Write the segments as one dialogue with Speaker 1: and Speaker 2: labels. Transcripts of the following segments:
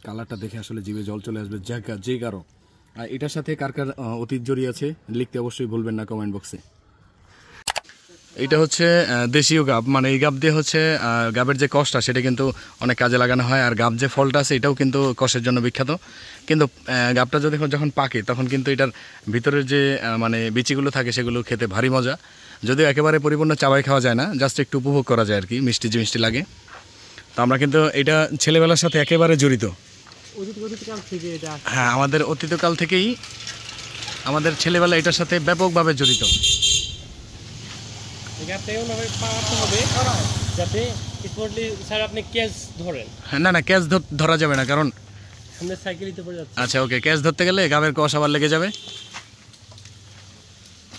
Speaker 1: কালারটা দেখে আসলে জিভে জল চলে আসবে যে কারো। আর এটার সাথে কার কার অতীত জড়িয়ে আছে লিখতে অবশ্যই ভুলবেন না কমেন্ট বক্সে। এটা হচ্ছে দেশীয় গাব, মানে এই গাব দিয়ে হচ্ছে গাবের যে কষটা সেটা কিন্তু অনেক কাজে লাগানো হয়। আর গাব যে ফলটা আছে এটাও কিন্তু কষের জন্য বিখ্যাত। কিন্তু গাবটা যখন পাকে তখন কিন্তু এটার ভিতরের যে মানে বিচিগুলো থাকে সেগুলো খেতে ভারী মজা। যদিও একেবারে পরিপূর্ণ চাবাই খাওয়া যায় না, জাস্ট একটু উপভোগ করা যায় আর কি, মিষ্টি যে মিষ্টি লাগে। তো আমরা কিন্তু এটা ছেলেবেলার সাথে একেবারে জড়িত। হ্যাঁ, আমাদের অতীতকাল থেকেই আমাদের ছেলেবেলা এটার সাথে ব্যাপকভাবে জড়িত। না না, ক্যাচ ধরা যাবে না, কারণ আচ্ছা ওকে, ক্যাচ ধরতে গেলে গাবের কষ আবার লেগে যাবে।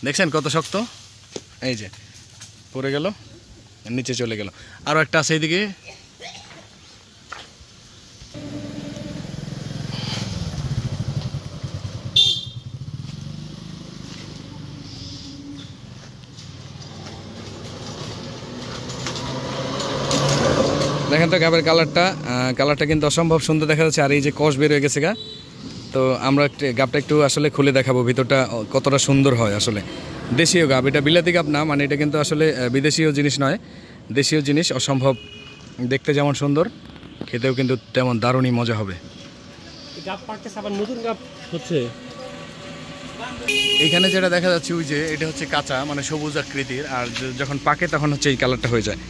Speaker 1: দেখছেন কত শক্ত, এই যে পড়ে গেল, নিচে চলে গেল। আরও একটা আছে এইদিকে। দেখেন তো গাবের কালারটা কিন্তু অসম্ভব সুন্দর দেখা যাচ্ছে। আর এই যে কষ বের হয়ে গেছে গা, তো আমরা গাবটা একটু আসলে খুলে দেখাবো ভিতরটা কতটা সুন্দর হয়। আসলে দেশীয় গাব, এটা বিলাতি গাব না, মানে এটা কিন্তু আসলে বিদেশীয় জিনিস নয়, দেশীয় জিনিস। অসম্ভব দেখতে যেমন সুন্দর, খেতেও কিন্তু তেমন দারুণই মজা হবে। এখানে যেটা দেখা যাচ্ছে ওই যে এটা হচ্ছে কাঁচা, মানে সবুজ আকৃতির, আর যখন পাকে তখন হচ্ছে এই কালারটা হয়ে যায়।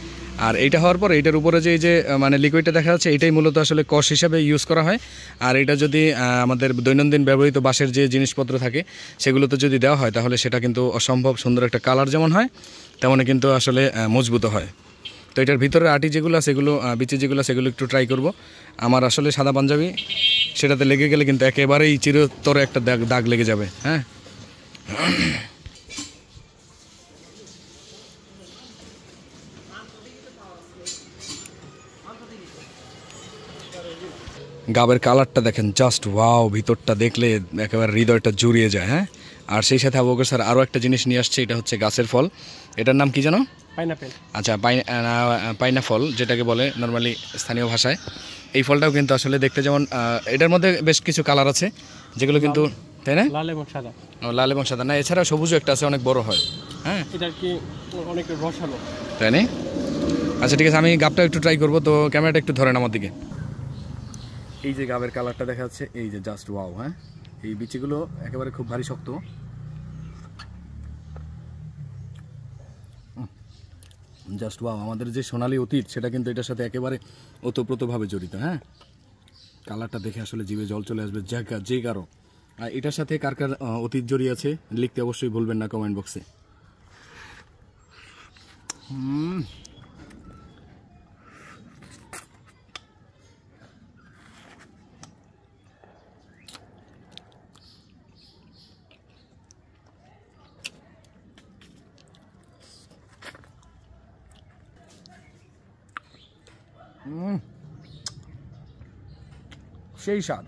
Speaker 1: আর এইটা হওয়ার পর এইটার উপরে যে এই যে মানে লিকুইডটা দেখা যাচ্ছে এটাই মূলত আসলে কষ হিসাবে ইউজ করা হয়। আর এটা যদি আমাদের দৈনন্দিন ব্যবহৃত বাঁশের যে জিনিসপত্র থাকে সেগুলোতে যদি দেওয়া হয় তাহলে সেটা কিন্তু অসম্ভব সুন্দর একটা কালার যেমন হয় তেমনই কিন্তু আসলে মজবুত হয়। তো এটার ভিতরে আটি যেগুলো সেগুলো বিচি যেগুলো সেগুলো একটু ট্রাই করব। আমার আসলে সাদা পাঞ্জাবি সেটাতে লেগে গেলে কিন্তু একেবারেই চিরতরে একটা দাগ লেগে যাবে। হ্যাঁ, গাবের কালারটা দেখেন, জাস্ট ওয়াও, ভিতরটা দেখলে একেবারে হৃদয়টা জুড়িয়ে যায়। হ্যাঁ, আর সেই সাথে আবু বকর স্যার আরও একটা জিনিস নিয়ে আসছে, এটা হচ্ছে গাছের ফল। এটার নাম কি জানো? পাইনাপেল। আচ্ছা, পাইনাফল যেটাকে বলে নর্মালি স্থানীয় ভাষায়। এই ফলটাও কিন্তু আসলে দেখতে যেমন, এটার মধ্যে বেশ কিছু কালার আছে যেগুলো কিন্তু, তাই না? লাল এবং সাদা। লাল এবং সাদা না, এছাড়া সবুজও একটা আছে, অনেক বড় হয়। হ্যাঁ, এটা কি অনেক রসালো, তাই না? আচ্ছা ঠিক আছে, আমি গাবটা একটু ট্রাই করবো। তো ক্যামেরাটা একটু ধরেন আমার দিকে। এই যে গাবের কালারটা দেখা যাচ্ছে, এই যে জাস্ট ওয়াও। হ্যাঁ, এই বিচিগুলো একেবারে খুব ভারী শক্ত। জাস্ট ওয়াও, আমাদের যে সোনালী অতীত সেটা কিন্তু এটার সাথে একেবারে ওতপ্রোতভাবে জড়িত। হ্যাঁ, কালারটা দেখে আসলে জিভে জল চলে আসবে যে কারো। আর এটার সাথে কার কার অতীত জড়িয়ে আছে লিখতে অবশ্যই ভুলবেন না কমেন্ট বক্সে। সেই স্বাদ।